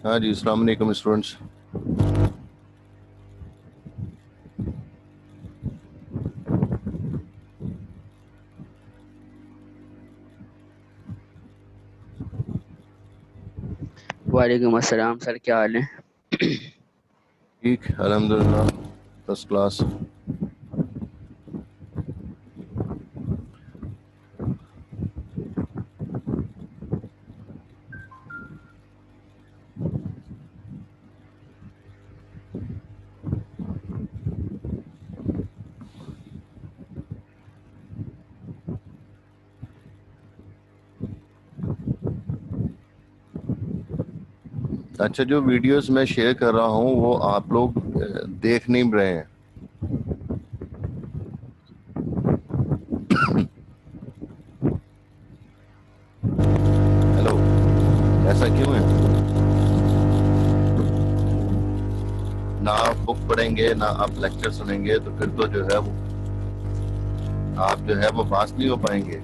हाँ जी, अस्सलाम वालेकुम स्टूडेंट्स। वालेकुम अस्सलाम सर, क्या हाल है? ठीक, अल्हम्दुलिल्लाह, फर्स्ट क्लास। अच्छा, जो वीडियोस मैं शेयर कर रहा हूँ वो आप लोग देख नहीं रहे हैं। हेलो, ऐसा क्यों है? ना आप बुक पढ़ेंगे ना आप लेक्चर सुनेंगे, तो फिर तो जो है वो आप जो है वो पास नहीं हो पाएंगे।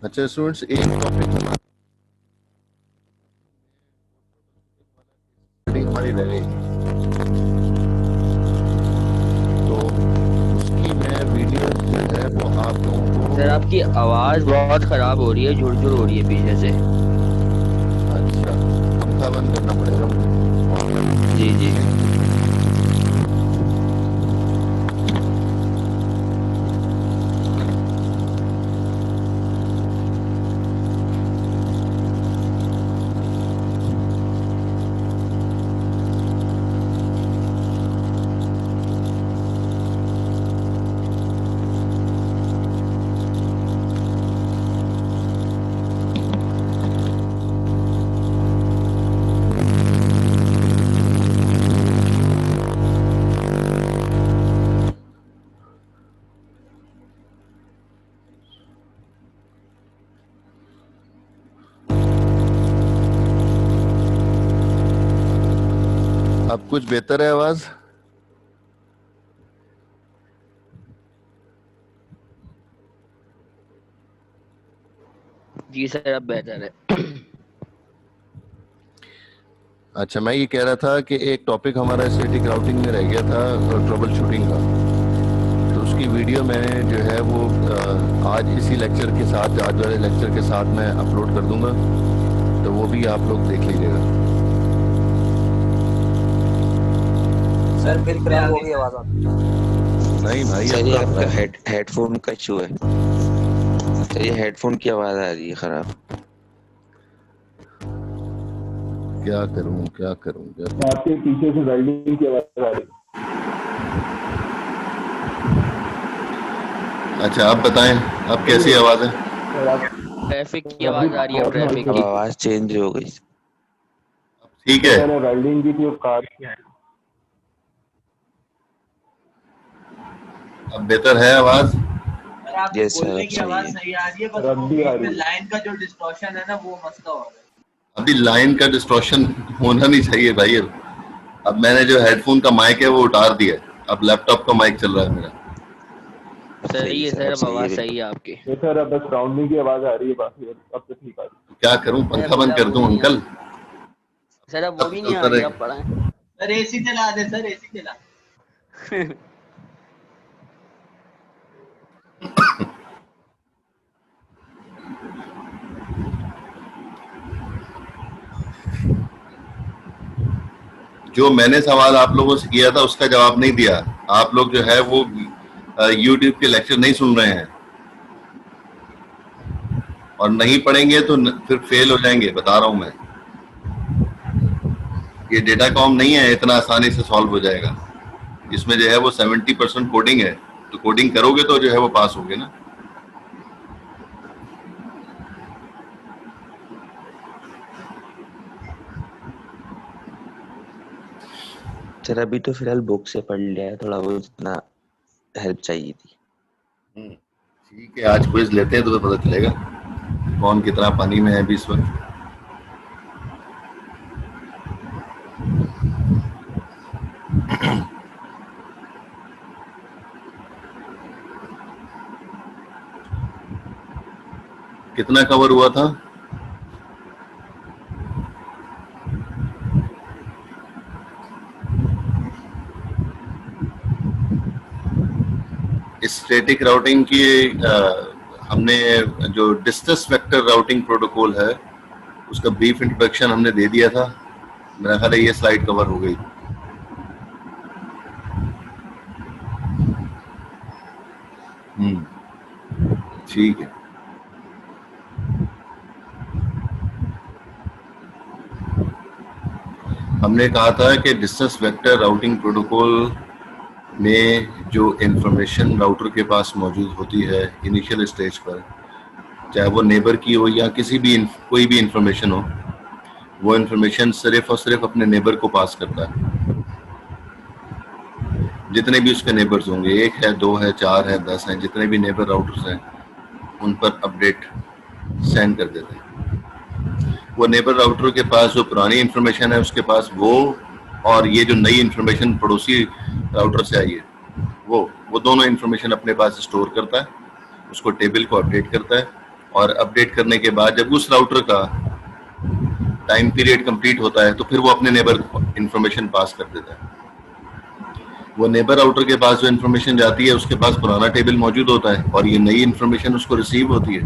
अच्छा स्टूडेंट्स, एक टॉपिक हमारी रह गई, तो उसकी मैं वीडियो जो है वो आप लोगों सर को। आपकी आवाज बहुत खराब हो रही है, झुर झुर हो रही है पीछे से। अच्छा, पंखा बंद करना पड़ेगा जी जी। मुझे। अब कुछ बेहतर है आवाज? जी सर, अब बेहतर है। अच्छा, मैं ये कह रहा था कि एक टॉपिक हमारा स्टैटिक राउटिंग में रह गया था, ट्रबल शूटिंग का। तो उसकी वीडियो मैंने जो है वो आज इसी लेक्चर के साथ, आज वाले लेक्चर के साथ मैं अपलोड कर दूंगा, तो वो भी आप लोग देख लीजिएगा। सर फिर खराब हो गई आवाज आपकी। नहीं भाई, सर अब ये कब आपका है? हेडफोन का इशू है। सर ये हेडफोन की आवाज आ रही है खराब। क्या करूं क्या करूं क्या करूं? आपके पीछे से वेल्डिंग की आवाज आ रही अच्छा, आप बताएं, अब कैसी आवाज है? है। ट्रैफिक की काफी आवाज आ रही है, अब प्रॉब्लम हो ट्रैफिक अब रही की। है। आवाज चेंज हो गई। ठीक तो है। पहले वेल्डिंग की थी, अब कार की है। अब बेहतर है आवाज? सर आपकी Yes, sir, बोलने अब की सही आवाज है। सही आ रही है, बस अब वो भी आ बीच में रही है। लाइन का जो डिस्टॉर्शन है ना वो मसला हो रहा है। अभी लाइन का डिस्टॉर्शन होना नहीं चाहिए भाई। अब मैंने जो हेडफोन का माइक है वो उतार दिया है, अब लैपटॉप का माइक चल रहा है मेरा। सही है सर, सर, अब अब सही है आवाज सही बिल्कुल। है आपकी। ये सर अब बस राउंडिंग की आवाज आ रही है, बाकी अब तो ठीक आ रही क्या करूं, सर पंखा अभी बंद अब कर वो दूं भी नहीं आ अंकल? सर, अब वो तब भी नहीं आ चलता रही, अब रहेगा। पढ़ाएं। सर एसी चला दे, सर एसी चला। जो मैंने सवाल आप लोगों से किया था उसका जवाब नहीं दिया। आप लोग जो है वो यूट्यूब के लेक्चर नहीं सुन रहे हैं और नहीं पढ़ेंगे तो फिर फेल हो जाएंगे, बता रहा हूं मैं। ये डेटा कॉम नहीं है, इतना आसानी से सॉल्व हो जाएगा। इसमें जो है वो 70% कोडिंग है, तो कोडिंग करोगे तो जो है वो पास होगे ना। सर अभी तो फिलहाल बुक से पढ़ लिया है, थोड़ा वो इतना हेल्प चाहिए थी। ठीक है, आज क्विज लेते हैं तो पता चलेगा कौन कितना पानी में है अभी इस वक्त। कितना कवर हुआ था? स्टैटिक राउटिंग की हमने जो डिस्टेंस वेक्टर राउटिंग प्रोटोकॉल है उसका ब्रीफ इंट्रोडक्शन हमने दे दिया था। मेरा ख्याल है ये स्लाइड कवर हो गई। ठीक है। हमने कहा था कि डिस्टेंस वेक्टर राउटिंग प्रोटोकॉल में जो इंफॉर्मेशन राउटर के पास मौजूद होती है इनिशियल स्टेज पर, चाहे वो नेबर की हो या किसी भी कोई भी इंफॉर्मेशन हो, वो इंफॉर्मेशन सिर्फ और सिर्फ अपने नेबर को पास करता है। जितने भी उसके नेबर्स होंगे, 1 है, 2 है, 4 है, 10 है, जितने भी नेबर राउटर्स हैं उन पर अपडेट सेंड कर देते हैं। वो नेबर राउटर के पास जो पुरानी इंफॉर्मेशन है उसके पास वो, और ये जो नई इंफॉर्मेशन पड़ोसी राउटर से आई है वो दोनों इंफॉर्मेशन अपने पास स्टोर करता है, उसको टेबल को अपडेट करता है, और अपडेट करने के बाद जब उस राउटर का टाइम पीरियड कंप्लीट होता है तो फिर वो अपने नेबर को इंफॉर्मेशन पास कर देता है। वो नेबर राउटर के पास जो इंफॉर्मेशन जाती है उसके पास पुराना टेबल मौजूद होता है, और ये नई इंफॉर्मेशन उसको रिसीव होती है,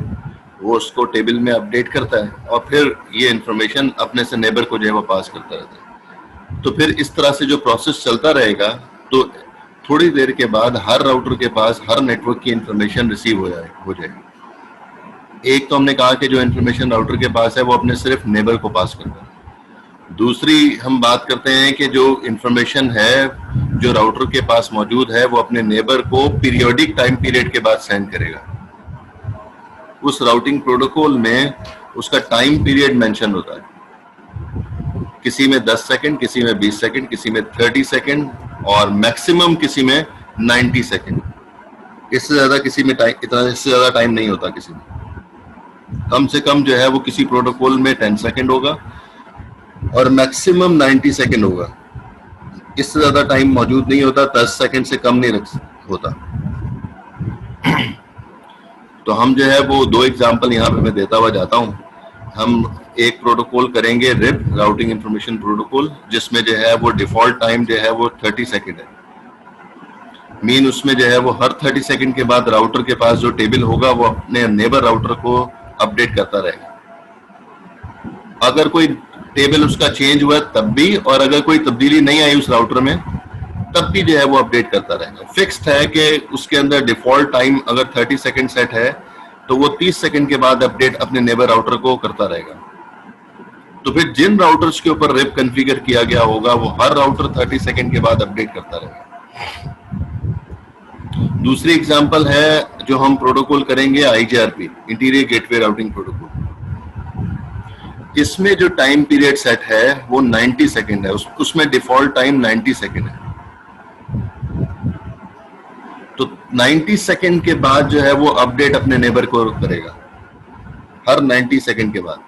वो उसको टेबल में अपडेट करता है, और फिर ये इंफॉर्मेशन अपने से नेबर को जो है वो पास करता रहता है। तो फिर इस तरह से जो प्रोसेस चलता रहेगा, तो थोड़ी देर के बाद हर राउटर के पास हर नेटवर्क की इंफॉर्मेशन रिसीव हो जाएगी। एक तो हमने कहा कि जो इंफॉर्मेशन राउटर के पास है वो अपने सिर्फ नेबर को पास करता है। दूसरी हम बात करते हैं कि जो इंफॉर्मेशन है जो राउटर के पास मौजूद है वो अपने नेबर को पीरियोडिक टाइम पीरियड के बाद सेंड करेगा। उस राउटिंग प्रोटोकॉल में उसका टाइम पीरियड मेंशन होता है, किसी में 10 सेकंड, किसी में 20 सेकंड, किसी में 30 सेकंड, और मैक्सिमम किसी में 90 सेकंड। इससे ज्यादा किसी में टाइम, इतना इससे ज्यादा टाइम नहीं होता किसी में। कम से कम जो है वो किसी प्रोटोकॉल में 10 सेकंड होगा और मैक्सिमम 90 सेकंड होगा। इससे ज्यादा टाइम मौजूद नहीं होता, 10 सेकंड से कम नहीं होता। तो हम जो है वो 2 एग्जांपल यहाँ पे मैं देता हुआ जाता हूँ। हम एक प्रोटोकॉल करेंगे रिप, राउटिंग इंफॉर्मेशन प्रोटोकॉल, जिसमें जो है वो डिफॉल्ट टाइम जो है वो 30 सेकंड है। मीन उसमें जो है वो हर 30 सेकंड के बाद राउटर के पास जो टेबल होगा वो अपने नेबर राउटर को अपडेट करता रहेगा। अगर कोई टेबल उसका चेंज हुआ तब भी, और अगर कोई तब्दीली नहीं आई उस राउटर में तब भी जो है वो अपडेट करता रहेगा। फिक्स्ड है कि उसके अंदर डिफॉल्ट टाइम अगर 30 सेकंड सेट है तो वो 30 सेकंड के बाद अपडेट अपने नेबर राउटर को करता रहेगा। तो फिर जिन राउटर्स के ऊपर रिप कॉन्फ़िगर किया गया होगा वो हर राउटर 30 सेकंड के बाद अपडेट करता रहेगा। दूसरी एग्जांपल है जो हम प्रोटोकॉल करेंगे IGRP, interior gateway routing protocol. इसमें जो टाइम पीरियड सेट है वो 90 सेकंड है, उसमें डिफॉल्ट टाइम 90 सेकंड है। तो 90 सेकंड के बाद जो है वो अपडेट अपने नेबर को करेगा, हर 90 सेकंड के बाद।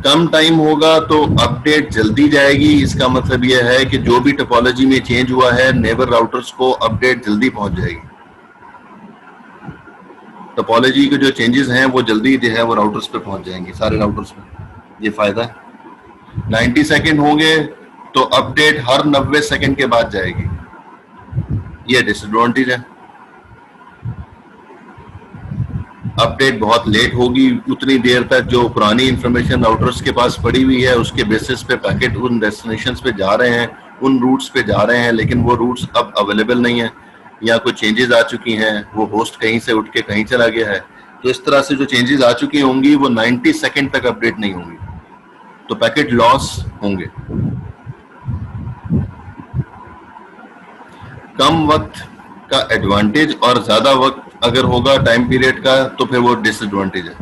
कम टाइम होगा तो अपडेट जल्दी जाएगी। इसका मतलब यह है कि जो भी टोपोलॉजी में चेंज हुआ है नेबर राउटर्स को अपडेट जल्दी पहुंच जाएगी। टोपोलॉजी के जो चेंजेस हैं वो जल्दी जो है वो राउटर्स पे पहुंच जाएंगे, सारे राउटर्स पे। ये फायदा है। 90 सेकंड होंगे तो अपडेट हर 90 सेकंड के बाद जाएगी। ये डिसएडवांटेज है। अपडेट बहुत लेट होगी, उतनी देर तक जो पुरानी इंफॉर्मेशन राउटर्स के पास पड़ी हुई है उसके बेसिस पे पैकेट उन डेस्टिनेशंस पे जा रहे हैं, उन रूट्स पे जा रहे हैं, लेकिन वो रूट्स अब अवेलेबल नहीं है या कुछ चेंजेस आ चुकी हैं, वो होस्ट कहीं से उठ के कहीं चला गया है। तो इस तरह से जो चेंजेस आ चुकी होंगी वो 90 सेकंड तक अपडेट नहीं होंगी, तो पैकेट लॉस होंगे। कम वक्त का एडवांटेज और ज्यादा वक्त अगर होगा टाइम पीरियड का तो फिर वो डिसएडवांटेज है।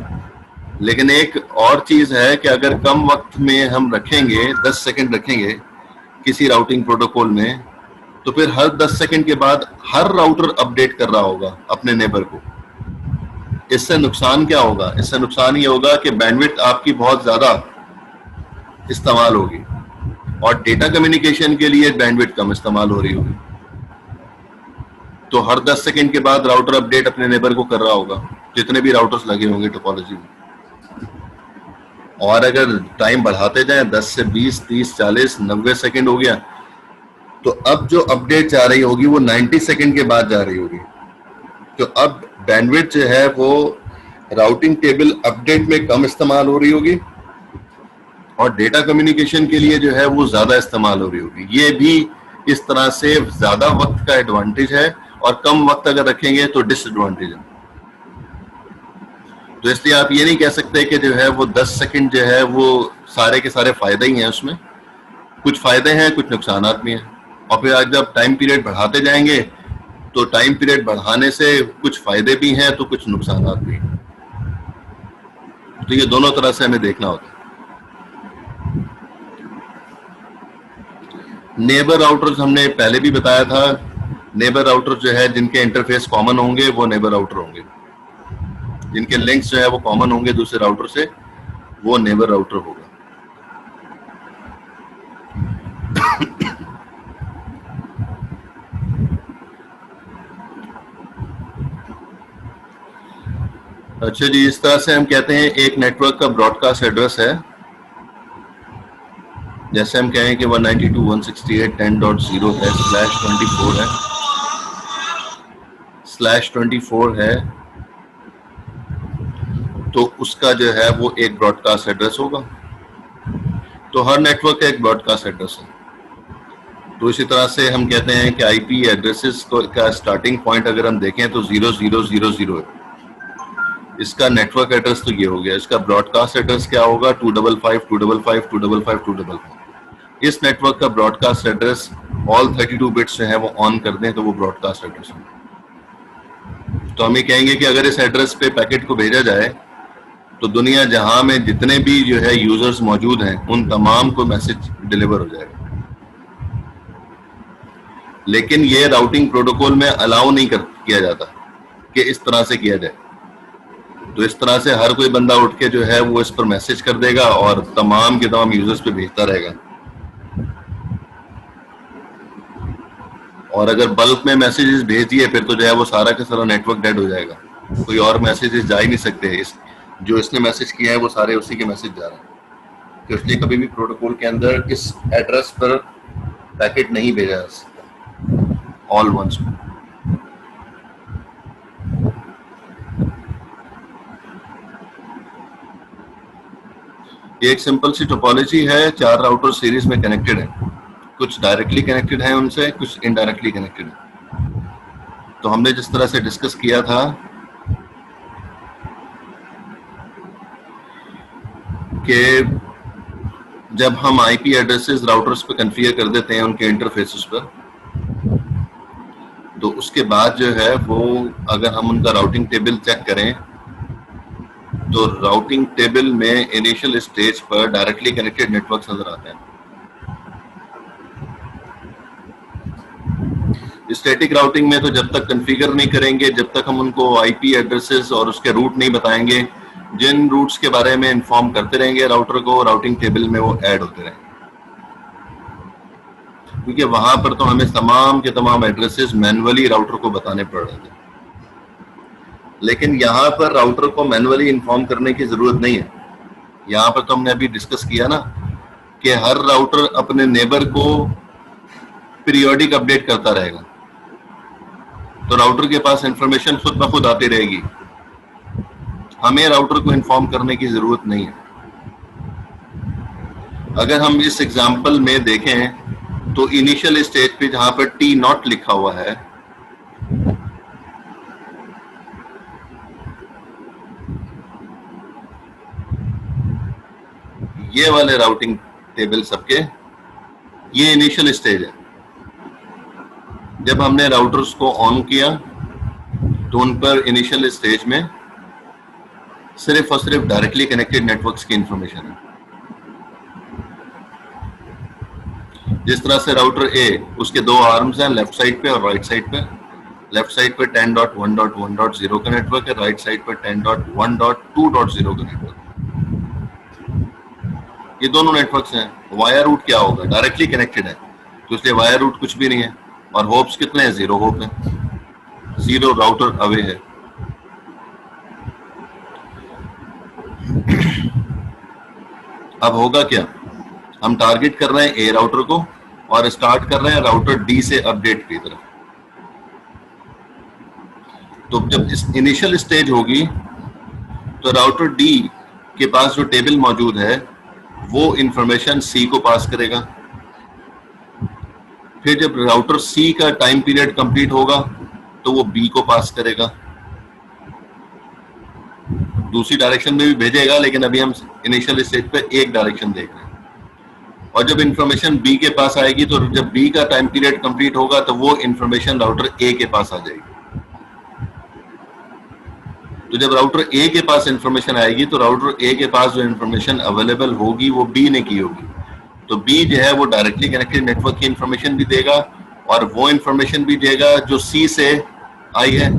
लेकिन एक और चीज है कि अगर कम वक्त में हम रखेंगे, 10 सेकंड रखेंगे किसी राउटिंग प्रोटोकॉल में, तो फिर हर 10 सेकंड के बाद हर राउटर अपडेट कर रहा होगा अपने नेबर को। इससे नुकसान क्या होगा? इससे नुकसान ये होगा कि बैंडविड्थ आपकी बहुत ज्यादा इस्तेमाल होगी और डेटा कम्युनिकेशन के लिए बैंडविड्थ कम इस्तेमाल हो रही होगी। तो हर 10 सेकंड के बाद राउटर अपडेट अपने नेबर को कर रहा होगा, जितने भी राउटर्स लगे होंगे टोपोलॉजी में। और अगर टाइम बढ़ाते जाएं 10 से 20, 30, 40, 90 सेकंड हो गया, तो अब जो अपडेट जा रही होगी वो 90 सेकंड के बाद जा रही होगी। तो अब बैंडविड्थ जो है वो राउटिंग टेबल अपडेट में कम इस्तेमाल हो रही होगी और डेटा कम्युनिकेशन के लिए जो है वो ज्यादा इस्तेमाल हो रही होगी। ये भी इस तरह से ज्यादा वक्त का एडवांटेज है और कम वक्त अगर रखेंगे तो डिसएडवांटेज है। तो इसलिए आप ये नहीं कह सकते कि जो है वो 10 सेकंड जो है वो सारे के सारे फायदे ही हैं। उसमें कुछ फायदे हैं, कुछ नुकसान भी हैं। और फिर आज जब टाइम पीरियड बढ़ाते जाएंगे तो टाइम पीरियड बढ़ाने से कुछ फायदे भी हैं तो कुछ नुकसान भी हैं। तो ये दोनों तरह से हमें देखना होता है। नेबर राउटर्स हमने पहले भी बताया था। नेबर राउटर जो है जिनके इंटरफेस कॉमन होंगे वो नेबर राउटर होंगे, जिनके लिंक्स जो है वो कॉमन होंगे दूसरे राउटर से, वो नेबर राउटर होगा। अच्छा जी, इस तरह से हम कहते हैं एक नेटवर्क का ब्रॉडकास्ट एड्रेस है। जैसे हम कहें कि 192.168.10.0 है, /24 है, /24 है, तो उसका जो है वो एक ब्रॉडकास्ट एड्रेस होगा। तो हर नेटवर्क का एक ब्रॉडकास्ट एड्रेस है। तो इसी तरह से हम कहते हैं कि आईपी एड्रेसेस का स्टार्टिंग पॉइंट अगर हम देखें तो 0000 है। इसका नेटवर्क एड्रेस तो ये हो गया। इसका ब्रॉडकास्ट एड्रेस क्या होगा? 255.255.255.255। इस नेटवर्क का ब्रॉडकास्ट एड्रेस ऑल 32 बिट्स जो है वो ऑन कर दें तो वो ब्रॉडकास्ट एड्रेस है। तो हम ये कहेंगे कि अगर इस एड्रेस पे पैकेट को भेजा जाए तो दुनिया जहां में जितने भी जो है यूजर्स मौजूद हैं उन तमाम को मैसेज डिलीवर हो जाएगा। लेकिन ये राउटिंग प्रोटोकॉल में अलाउ नहीं किया जाता कि इस तरह से किया जाए। तो इस तरह से हर कोई बंदा उठ के जो है वो इस पर मैसेज कर देगा और तमाम के तमाम यूजर्स पे भेजता रहेगा। और अगर बल्क में मैसेजेस भेज दिए फिर तो जो है वो सारा का सारा नेटवर्क डेड हो जाएगा। कोई और मैसेजेस जा ही नहीं सकते। जो इसने मैसेज किया है वो सारे उसी के मैसेज जा रहे हैं। तो इसलिए कभी भी प्रोटोकॉल के अंदर इस एड्रेस पर पैकेट नहीं भेजा जा सकता ऑल वंस में। ये एक सिंपल सी टोपोलॉजी है। 4 राउटर सीरीज में कनेक्टेड है, कुछ डायरेक्टली कनेक्टेड है उनसे, कुछ इनडायरेक्टली कनेक्टेड है। तो हमने जिस तरह से डिस्कस किया था कि जब हम आईपी एड्रेसेस राउटर्स पे कॉन्फ़िगर कर देते हैं उनके इंटरफेसेस पर, तो उसके बाद जो है वो अगर हम उनका राउटिंग टेबल चेक करें तो राउटिंग टेबल में इनिशियल स्टेज पर डायरेक्टली कनेक्टेड नेटवर्क नजर आते हैं। स्टैटिक राउटिंग में तो जब तक कॉन्फ़िगर नहीं करेंगे, जब तक हम उनको आईपी एड्रेसेस और उसके रूट नहीं बताएंगे, जिन रूट्स के बारे में इन्फॉर्म करते रहेंगे राउटर को, राउटिंग टेबल में वो ऐड होते रहेंगे, क्योंकि वहां पर तो हमें तमाम के तमाम एड्रेसेस मैनुअली राउटर को बताने पड़ रहे थे। लेकिन यहाँ पर राउटर को मैनुअली इन्फॉर्म करने की जरूरत नहीं है। यहाँ पर तो हमने अभी डिस्कस किया ना कि हर राउटर अपने नेबर को पीरियोडिक अपडेट करता रहेगा, तो राउटर के पास इंफॉर्मेशन खुद ब खुद आती रहेगी, हमें राउटर को इन्फॉर्म करने की जरूरत नहीं है। अगर हम इस एग्जांपल में देखें तो इनिशियल स्टेज पे जहां पर T0 लिखा हुआ है, ये वाले राउटिंग टेबल सबके, ये इनिशियल स्टेज है। जब हमने राउटर्स को ऑन किया तो उन पर इनिशियल स्टेज में सिर्फ और सिर्फ डायरेक्टली कनेक्टेड नेटवर्क्स की इंफॉर्मेशन है। जिस तरह से राउटर ए, उसके दो आर्म्स हैं लेफ्ट साइड पे और राइट साइड पे। लेफ्ट साइड पे 10.1.1.0 का नेटवर्क है, राइट साइड पे 10.1.2.0 का नेटवर्क। ये दोनों नेटवर्क्स हैं। वायर रूट क्या होगा? डायरेक्टली कनेक्टेड है, तो इसलिए वायर रूट कुछ भी नहीं है। और होप्स कितने हैं? 0 होप है, 0 राउटर अवे है। अब होगा क्या? हम टारगेट कर रहे हैं ए राउटर को और स्टार्ट कर रहे हैं राउटर डी से अपडेट की तरफ। तो जब इस इनिशियल स्टेज होगी तो राउटर डी के पास जो टेबल मौजूद है वो इंफॉर्मेशन सी को पास करेगा। फिर जब राउटर सी का टाइम पीरियड कंप्लीट होगा तो वो बी को पास करेगा। दूसरी डायरेक्शन में भी भेजेगा, लेकिन अभी हम इनिशियल स्टेज पे एक डायरेक्शन देख रहे हैं। और जब इंफॉर्मेशन बी के पास आएगी तो जब बी का टाइम पीरियड कंप्लीट होगा तो वो इंफॉर्मेशन राउटर ए के पास आ जाएगी। तो जब राउटर ए के पास इंफॉर्मेशन आएगी तो राउटर ए के पास जो इंफॉर्मेशन अवेलेबल होगी वो बी ने की होगी। तो बी जो है वो डायरेक्टली कनेक्टेड नेटवर्क की इंफॉर्मेशन भी देगा और वो इंफॉर्मेशन भी देगा जो सी से आई है।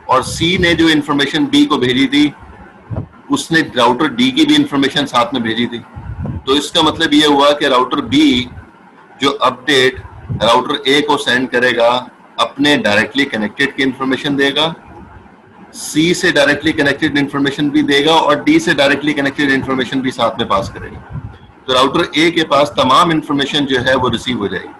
और सी ने जो इंफॉर्मेशन बी को भेजी थी उसने राउटर डी की भी इंफॉर्मेशन साथ में भेजी थी। तो इसका मतलब ये हुआ कि राउटर बी जो अपडेट राउटर ए को सेंड करेगा अपने डायरेक्टली कनेक्टेड की इंफॉर्मेशन देगा, सी से डायरेक्टली कनेक्टेड इंफॉर्मेशन भी देगा और डी से डायरेक्टली कनेक्टेड इंफॉर्मेशन भी साथ में पास करेगा। तो राउटर ए के पास तमाम इंफॉर्मेशन जो है वो रिसीव हो जाएगी।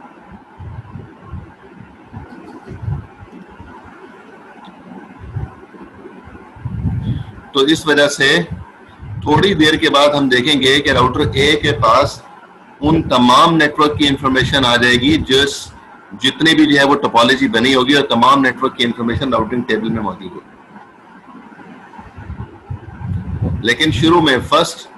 तो इस वजह से थोड़ी देर के बाद हम देखेंगे कि राउटर ए के पास उन तमाम नेटवर्क की इंफॉर्मेशन आ जाएगी जितने भी जो है वो टोपोलॉजी बनी होगी और तमाम नेटवर्क की इंफॉर्मेशन राउटिंग टेबल में मौजूद होगी। लेकिन शुरू में फर्स्ट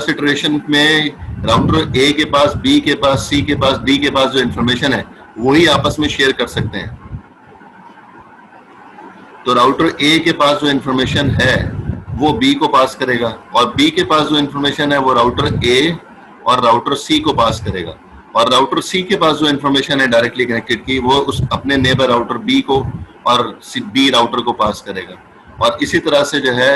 इटरेशन में राउटर ए के पास, बी के पास, सी के पास, डी के पास जो इंफॉर्मेशन है वही आपस में शेयर कर सकते हैं। तो राउटर ए के पास जो इंफॉर्मेशन है वो बी को पास करेगा और बी के पास जो इंफॉर्मेशन है वो राउटर ए और राउटर सी को पास करेगा। और राउटर सी के पास जो इंफॉर्मेशन है डायरेक्टली कनेक्टेड की वो उस अपने नेबर राउटर बी को और बी राउटर को पास करेगा। और इसी तरह से जो है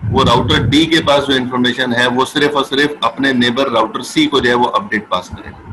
वो राउटर डी के पास जो इंफॉर्मेशन है वो सिर्फ और सिर्फ अपने नेबर राउटर सी को जो है वो अपडेट पास करेगा।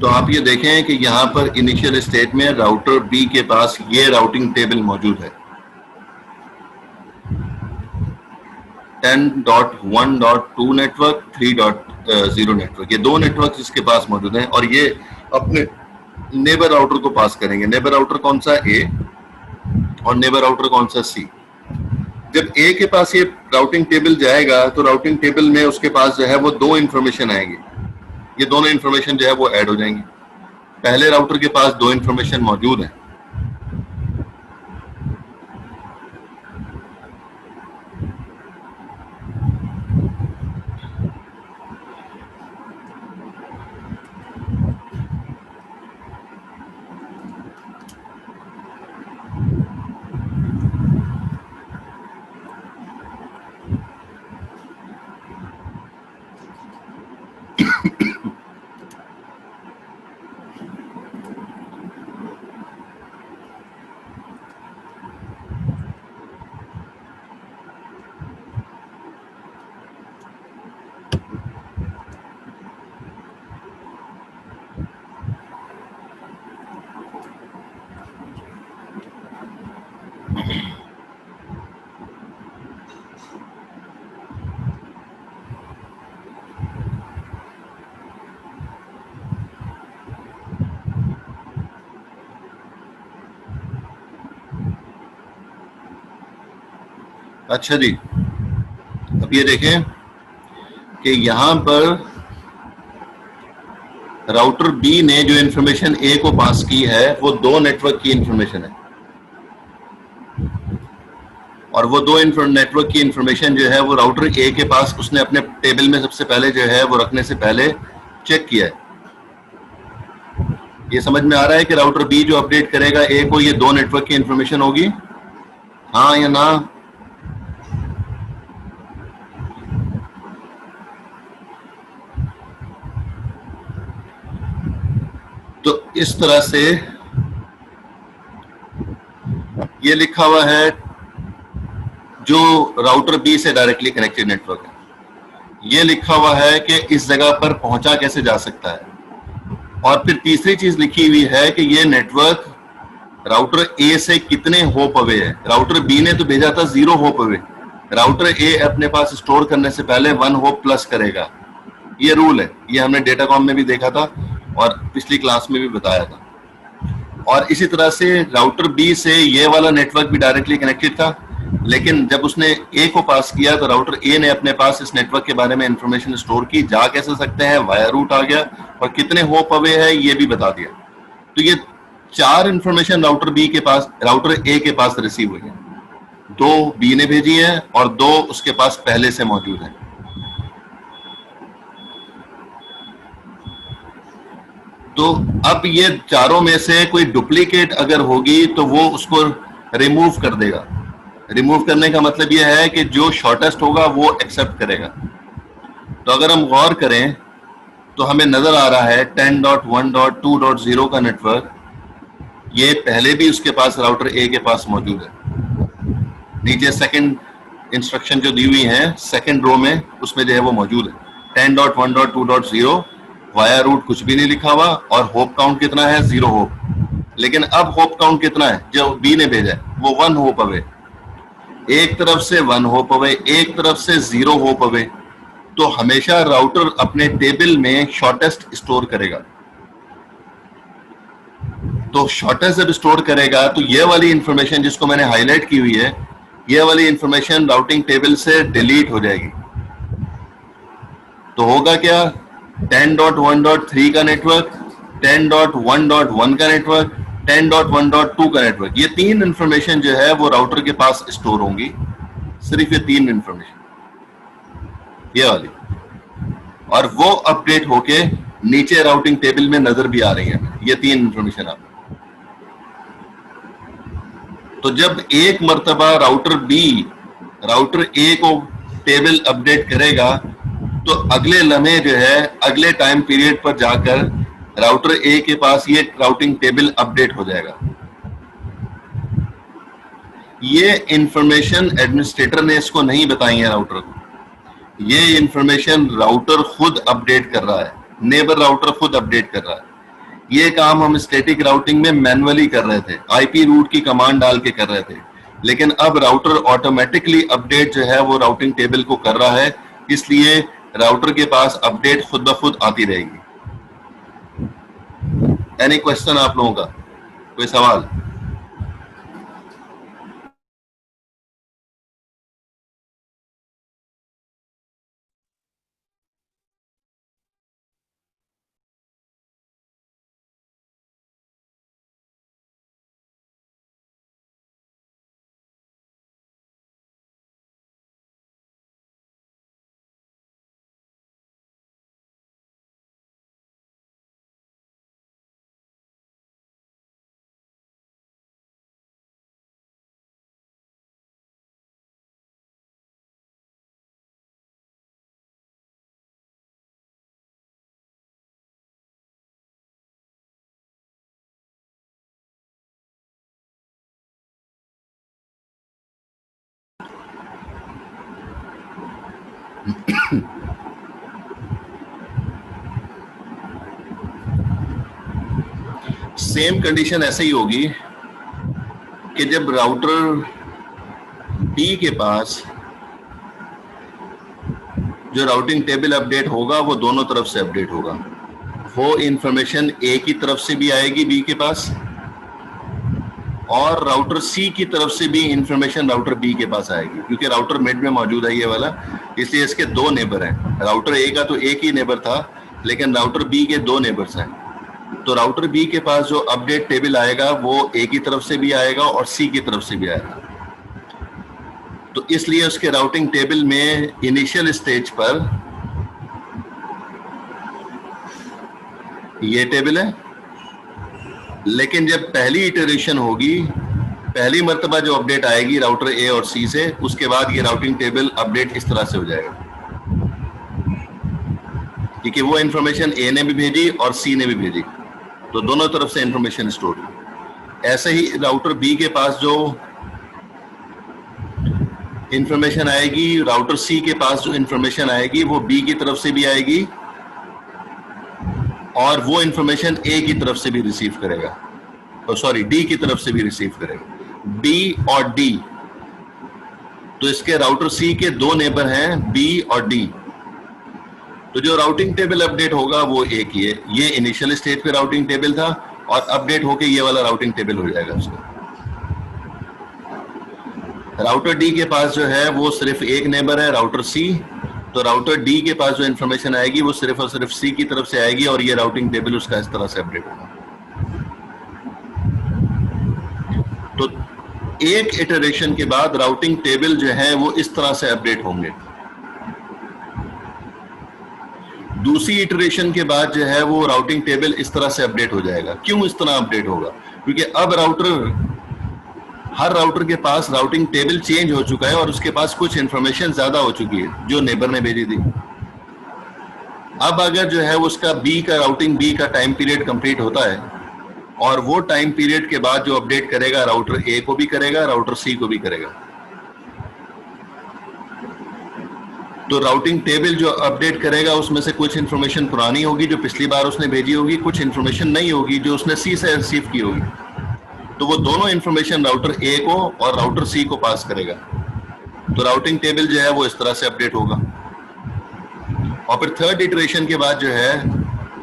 तो आप ये देखें कि यहाँ पर इनिशियल स्टेट में राउटर बी के पास ये राउटिंग टेबल मौजूद है 10.1.2 नेटवर्क, 3.0 नेटवर्क। ये दो नेटवर्क इसके पास मौजूद हैं और ये अपने नेबर राउटर को पास करेंगे। नेबर राउटर कौन सा? ए और नेबर राउटर कौन सा? सी। जब ए के पास ये राउटिंग टेबल जाएगा तो राउटिंग टेबल में उसके पास जो है वो दो इंफॉर्मेशन आएगी। ये दोनों इंफॉर्मेशन जो है वो ऐड हो जाएंगी। पहले राउटर के पास दो इंफॉर्मेशन मौजूद है, अच्छा जी, अब ये देखें कि यहां पर राउटर बी ने जो इंफॉर्मेशन ए को पास की है वो दो नेटवर्क की इंफॉर्मेशन है, और वो दो नेटवर्क की इंफॉर्मेशन जो है वो राउटर ए के पास उसने अपने टेबल में सबसे पहले जो है वो रखने से पहले चेक किया है। ये समझ में आ रहा है कि राउटर बी जो अपडेट करेगा ए को, ये दो नेटवर्क की इंफॉर्मेशन होगी, हाँ या ना? तो इस तरह से ये लिखा हुआ है जो राउटर बी से डायरेक्टली कनेक्टेड नेटवर्क है, ये लिखा हुआ है कि इस जगह पर पहुंचा कैसे जा सकता है। और फिर तीसरी चीज लिखी हुई है कि ये नेटवर्क राउटर ए से कितने होप अवे है। राउटर बी ने तो भेजा था 0 होप अवे, राउटर ए अपने पास स्टोर करने से पहले 1 होप प्लस करेगा। ये रूल है, ये हमने डेटाकॉम में भी देखा था और पिछली क्लास में भी बताया था। और इसी तरह से राउटर बी से ये वाला नेटवर्क भी डायरेक्टली कनेक्टेड था, लेकिन जब उसने ए को पास किया तो राउटर ए ने अपने पास इस नेटवर्क के बारे में इंफॉर्मेशन स्टोर की, जा कैसे सकते हैं, वाया रूट आ गया, और कितने होप अवे है ये भी बता दिया। तो ये 4 इंफॉर्मेशन राउटर बी के पास, राउटर ए के पास रिसीव हुई है। 2 बी ने भेजी है और 2 उसके पास पहले से मौजूद है। तो अब ये चारों में से कोई डुप्लीकेट अगर होगी तो वो उसको रिमूव कर देगा। रिमूव करने का मतलब यह है कि जो शॉर्टेस्ट होगा वो एक्सेप्ट करेगा। तो अगर हम गौर करें तो हमें नजर आ रहा है 10.1.2.0 का नेटवर्क, ये पहले भी उसके पास राउटर ए के पास मौजूद है। नीचे सेकंड इंस्ट्रक्शन जो दी हुई है सेकंड रो में, उसमें जो है वो मौजूद है 10.1.2.0, वाया रूट कुछ भी नहीं लिखा हुआ, और होप काउंट कितना है, 0 होप। लेकिन अब होप काउंट कितना है जो बी ने भेजा है, वो 1 होप अवे। एक तरफ से 1 होप अवे, एक तरफ से 0 होप अवे। तो हमेशा राउटर अपने टेबल में शॉर्टेस्ट स्टोर करेगा। तो शॉर्टेस्ट जब स्टोर करेगा तो ये वाली इंफॉर्मेशन जिसको मैंने हाईलाइट की हुई है, ये वाली इंफॉर्मेशन राउटिंग टेबल से डिलीट हो जाएगी। तो होगा क्या, 10.1.3 का नेटवर्क, 10.1.1 का नेटवर्क, 10.1.2 का नेटवर्क, ये 3 इंफॉर्मेशन जो है वो राउटर के पास स्टोर होंगी। सिर्फ ये 3 इंफॉर्मेशन, ये वाली, और वो अपडेट होके नीचे राउटिंग टेबल में नजर भी आ रही है। ये 3 इंफॉर्मेशन आप, तो जब एक मर्तबा राउटर बी राउटर ए को टेबल अपडेट करेगा तो अगले लम्हे जो है, अगले टाइम पीरियड पर जाकर राउटर ए के पास ये राउटिंग टेबल अपडेट हो जाएगा। ये इंफॉर्मेशन एडमिनिस्ट्रेटर ने इसको नहीं बताई है राउटर को, ये इंफॉर्मेशन राउटर खुद अपडेट कर रहा है, नेबर राउटर खुद अपडेट कर रहा है। ये काम हम स्टैटिक राउटिंग में मैन्युअली कर रहे थे, आईपी रूट की कमांड डाल के कर रहे थे, लेकिन अब राउटर ऑटोमेटिकली अपडेट जो है वो राउटिंग टेबल को कर रहा है, इसलिए राउटर के पास अपडेट खुद ब खुद आती रहेगी। एनी क्वेश्चन आप लोगों का, कोई सवाल? सेम कंडीशन ऐसे ही होगी कि जब राउटर बी के पास जो राउटिंग टेबल अपडेट होगा वो दोनों तरफ से अपडेट होगा। वो इंफॉर्मेशन ए की तरफ से भी आएगी बी के पास, और राउटर सी की तरफ से भी इंफॉर्मेशन राउटर बी के पास आएगी, क्योंकि राउटर मिड में मौजूद है ये वाला, इसलिए इसके दो नेबर हैं। राउटर ए का तो एक ही नेबर था, लेकिन राउटर बी के दो नेबर्स हैं। तो राउटर बी के पास जो अपडेट टेबल आएगा वो ए की तरफ से भी आएगा और सी की तरफ से भी आएगा। तो इसलिए उसके राउटिंग टेबल में इनिशियल स्टेज पर ये टेबल है, लेकिन जब पहली इटरेशन होगी, पहली मर्तबा जो अपडेट आएगी राउटर ए और सी से, उसके बाद ये राउटिंग टेबल अपडेट इस तरह से हो जाएगा, क्योंकि वो इंफॉर्मेशन ए ने भी भेजी और सी ने भी भेजी, तो दोनों तरफ से इंफॉर्मेशन स्टोर हुई। ऐसे ही राउटर बी के पास जो इंफॉर्मेशन आएगी, राउटर सी के पास जो इंफॉर्मेशन आएगी वो बी की तरफ से भी आएगी और वो इंफॉर्मेशन ए की तरफ से भी रिसीव करेगा, सॉरी डी की तरफ से भी रिसीव करेगा, बी और डी। तो इसके राउटर सी के दो नेबर हैं, बी और डी। तो जो राउटिंग टेबल अपडेट होगा वो एक ही है, ये इनिशियल स्टेज पे राउटिंग टेबल था और अपडेट होके ये वाला राउटिंग टेबल हो जाएगा उसका। राउटर डी के पास जो है वो सिर्फ एक नेबर है, राउटर सी। तो राउटर डी के पास जो इंफॉर्मेशन आएगी वो सिर्फ और सिर्फ सी की तरफ से आएगी और ये राउटिंग टेबल उसका इस तरह से अपडेट होगा। तो एक इटरेशन के बाद राउटिंग टेबल जो है वो इस तरह से अपडेट होंगे। दूसरी इटरेशन के बाद जो है वो राउटिंग टेबल इस तरह से अपडेट हो जाएगा। क्यों इस तरह अपडेट होगा? क्योंकि अब हर राउटर के पास राउटिंग टेबल चेंज हो चुका है और उसके पास कुछ इंफॉर्मेशन ज्यादा हो चुकी है जो नेबर ने भेजी थी। अब अगर जो है उसका बी का राउटिंग बी का टाइम पीरियड कंप्लीट होता है और वो टाइम पीरियड के बाद जो अपडेट करेगा राउटर ए को भी करेगा, राउटर सी को भी करेगा। तो राउटिंग टेबल जो अपडेट करेगा उसमें से कुछ इंफॉर्मेशन पुरानी होगी जो पिछली बार उसने भेजी होगी, कुछ इंफॉर्मेशन नई होगी जो उसने सी से रिसीव की होगी। तो वो दोनों इंफॉर्मेशन राउटर ए को और राउटर सी को पास करेगा। तो राउटिंग टेबल जो है वो इस तरह से अपडेट होगा। और फिर थर्ड इटरेशन के बाद जो है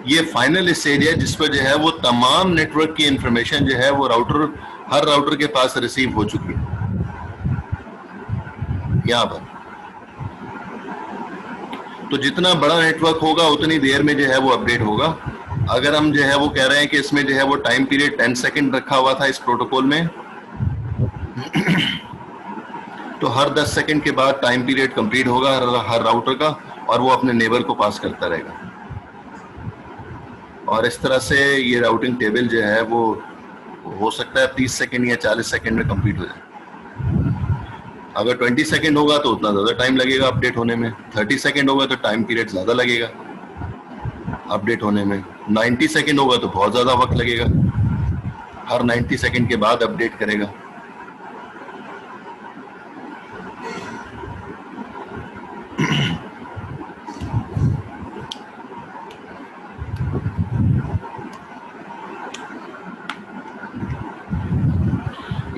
ये फाइनल स्टेज है जिस पर जो है वो तमाम नेटवर्क की इंफॉर्मेशन जो है वो हर राउटर के पास रिसीव हो चुकी है। यहां पर तो जितना बड़ा नेटवर्क होगा उतनी देर में जो है वो अपडेट होगा। अगर हम जो है वो कह रहे हैं कि इसमें जो है वो टाइम पीरियड 10 सेकंड रखा हुआ था इस प्रोटोकॉल में, तो हर 10 सेकंड के बाद टाइम पीरियड कंप्लीट होगा हर राउटर का और वो अपने नेबर को पास करता रहेगा। और इस तरह से ये राउटिंग टेबल जो है वो हो सकता है 30 सेकंड या 40 सेकंड में कंप्लीट हो जाए। अगर 20 सेकंड होगा तो उतना ज़्यादा टाइम लगेगा अपडेट होने में, 30 सेकंड होगा तो टाइम पीरियड ज़्यादा लगेगा अपडेट होने में, 90 सेकंड होगा तो बहुत ज़्यादा वक्त लगेगा, हर 90 सेकंड के बाद अपडेट करेगा।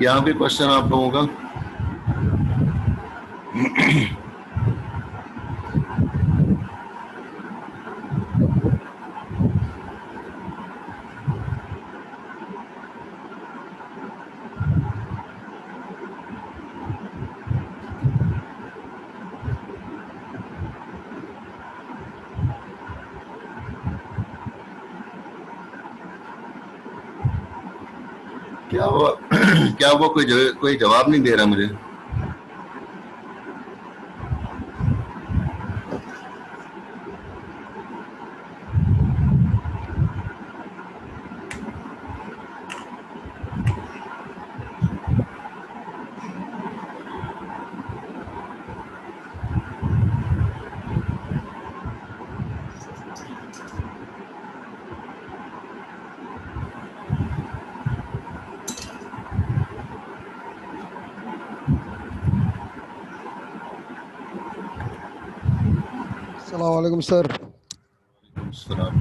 यहाँ भी क्वेश्चन आप लोगों का? क्या वो कोई जवाब नहीं दे रहा मुझे? अस्सलाम वालेकुम सर। सलाम।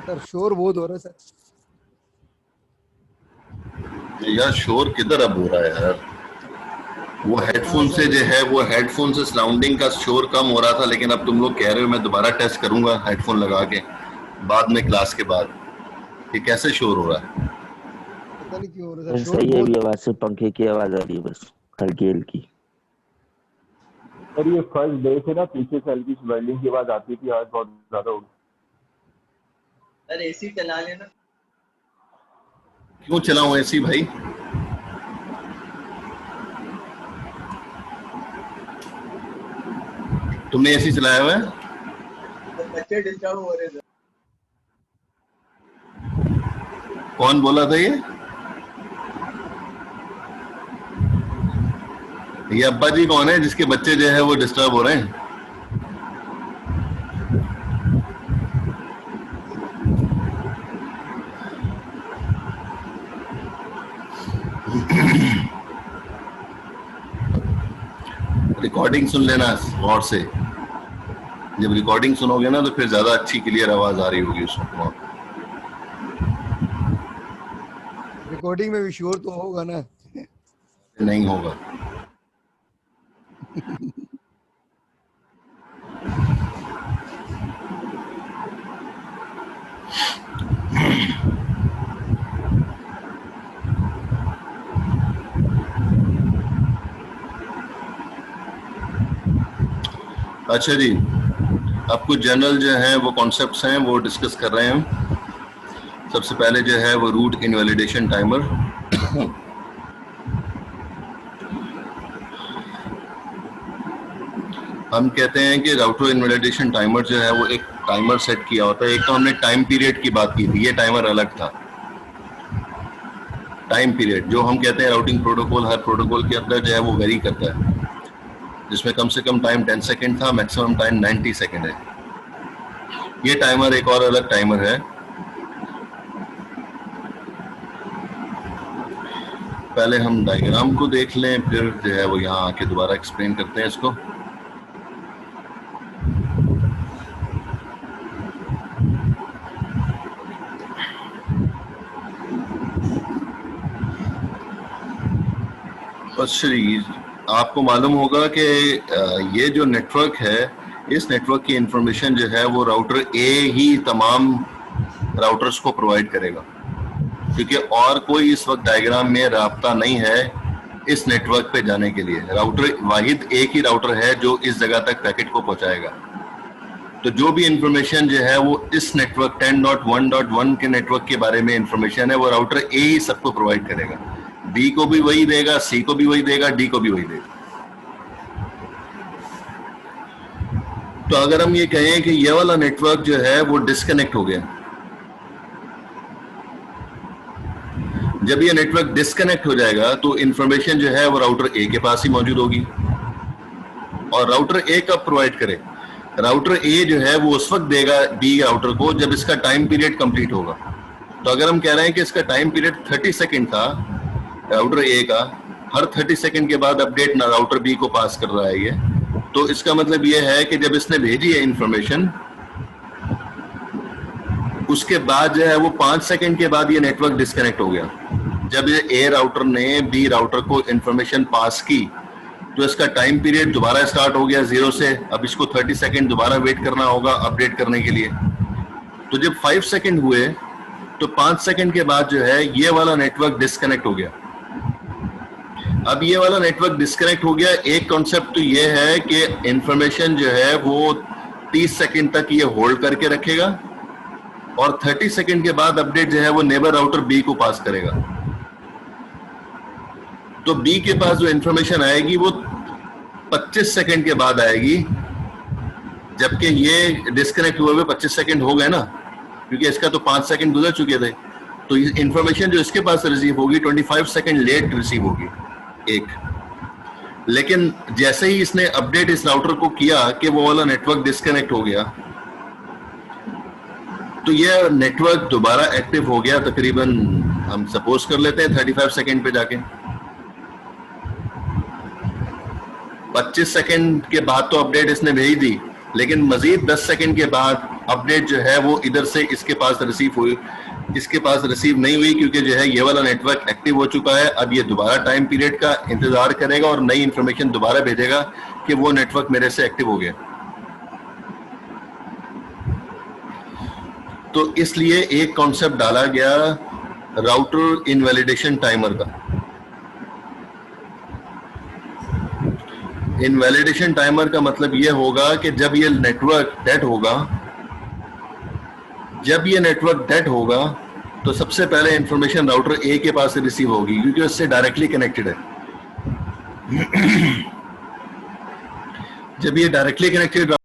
सर शोर बहुत हो रहा है सर। यार शोर किधर अब हो रहा है यार? वो हेडफोन से जो है वो हेडफोन से सराउंडिंग का शोर कम हो रहा था, लेकिन अब तुम लोग कह रहे हो, मैं दोबारा टेस्ट करूंगा हेडफोन लगा के बाद में क्लास के बाद कि कैसे शोर हो रहा है। पता नहीं क्यों हो रहा है सर, शोर सही है, बहुत। अभी आवाज से पंखे की आवाज आ रही है बस, हल्की हल्की। सर ये फर्स्ट डे से ना पीछे से हल्की स्वेलिंग की आवाज आती थी, आज बहुत ज्यादा हो गई। सर एसी चला लेना। क्यों चलाऊं ऐसी भाई? तुमने ऐसी चलाया हुआ है? बच्चे डिस्टर्ब हो रहे थे। कौन बोला था ये अब्बा जी कौन है जिसके बच्चे जो है वो डिस्टर्ब हो रहे हैं? रिकॉर्डिंग सुन लेना गौर से। जब रिकॉर्डिंग सुनोगे ना तो फिर ज्यादा अच्छी क्लियर आवाज आ रही होगी उसमें। रिकॉर्डिंग में भी शोर तो होगा ना। नहीं होगा। अच्छा जी, अब कुछ जनरल जो है वो कॉन्सेप्ट्स हैं वो डिस्कस कर रहे हैं। सबसे पहले जो है वो रूट इनवैलिडेशन टाइमर। हम कहते हैं कि राउटर इनवैलिडेशन टाइमर जो है वो एक टाइमर सेट किया होता है। एक तो हमने टाइम पीरियड की बात की थी, ये टाइमर अलग था। टाइम पीरियड जो हम कहते हैं राउटिंग प्रोटोकॉल, हर प्रोटोकॉल के अंदर जो है वो वेरी करता है, जिसमें कम से कम टाइम 10 सेकेंड था, मैक्सिमम टाइम 90 सेकेंड है। ये टाइमर एक और अलग टाइमर है। पहले हम डायग्राम को देख लें, फिर जो है वो यहाँ आके दोबारा एक्सप्लेन करते हैं इसको। आपको मालूम होगा कि ये जो नेटवर्क है, इस नेटवर्क की इंफॉर्मेशन जो है वो राउटर ए ही तमाम राउटर्स को प्रोवाइड करेगा, क्योंकि और कोई इस वक्त डायग्राम में राब्ता नहीं है इस नेटवर्क पे जाने के लिए। राउटर वाहिद एक ही राउटर है जो इस जगह तक पैकेट को पहुंचाएगा। तो जो भी इंफॉर्मेशन जो है वो इस नेटवर्क 10.1.1 के नेटवर्क के बारे में इंफॉर्मेशन है वो राउटर ए ही सबको प्रोवाइड करेगा। बी को भी वही देगा, सी को भी वही देगा, डी को भी वही देगा। तो अगर हम ये कहें कि ये वाला नेटवर्क जो है वो डिस्कनेक्ट हो गया, जब ये नेटवर्क डिस्कनेक्ट हो जाएगा तो इंफॉर्मेशन जो है वो राउटर ए के पास ही मौजूद होगी। और राउटर ए कब प्रोवाइड करे? राउटर ए जो है वो उस वक्त देगा बी राउटर को जब इसका टाइम पीरियड कंप्लीट होगा। तो अगर हम कह रहे हैं कि इसका टाइम पीरियड 30 सेकेंड था राउटर ए का, हर 30 सेकेंड के बाद अपडेट ना राउटर बी को पास कर रहा है ये, तो इसका मतलब ये है कि जब इसने भेजी है इंफॉर्मेशन, उसके बाद जो है वो 5 सेकेंड के बाद ये नेटवर्क डिस्कनेक्ट हो गया। जब ये ए राउटर ने बी राउटर को इंफॉर्मेशन पास की तो इसका टाइम पीरियड दोबारा स्टार्ट हो गया 0 से। अब इसको 30 सेकेंड दोबारा वेट करना होगा अपडेट करने के लिए। तो जब 5 सेकेंड हुए तो 5 सेकेंड के बाद जो है ये वाला नेटवर्क डिस्कनेक्ट हो गया। अब ये वाला नेटवर्क डिस्कनेक्ट हो गया, एक कॉन्सेप्ट तो ये है कि इंफॉर्मेशन जो है वो 30 सेकेंड तक ये होल्ड करके रखेगा और 30 सेकेंड के बाद अपडेट जो है वो नेबर राउटर बी को पास करेगा। तो बी के पास जो इंफॉर्मेशन आएगी वो 25 सेकेंड के बाद आएगी, जबकि ये डिस्कनेक्ट हुए हुए 25 सेकेंड हो गए ना, क्योंकि इसका तो 5 सेकेंड गुजर चुके थे। तो इंफॉर्मेशन जो इसके पास रिसीव होगी 25 सेकेंड लेट रिसीव होगी एक। लेकिन जैसे ही इसने अपडेट इस राउटर को किया कि वो वाला नेटवर्क डिस्कनेक्ट हो गया, तो ये नेटवर्क दोबारा एक्टिव हो गया। तकरीबन हम सपोज कर लेते हैं 35 सेकेंड पे जाके। 25 सेकेंड के बाद तो अपडेट इसने भेज दी, लेकिन मजीद 10 सेकेंड के बाद अपडेट जो है वो इधर से इसके पास रिसीव हुई, इसके पास रिसीव नहीं हुई, क्योंकि जो है ये वाला नेटवर्क एक्टिव हो चुका है। अब ये दोबारा टाइम पीरियड का इंतजार करेगा और नई इंफॉर्मेशन दोबारा भेजेगा कि वो नेटवर्क मेरे से एक्टिव हो गया। तो इसलिए एक कॉन्सेप्ट डाला गया राउटर इनवैलिडेशन टाइमर का। इनवैलिडेशन टाइमर का मतलब ये होगा कि जब ये नेटवर्क डेड होगा, तो सबसे पहले इंफॉर्मेशन राउटर ए के पास से रिसीव होगी, क्योंकि उससे डायरेक्टली कनेक्टेड है। जब ये डायरेक्टली कनेक्टेड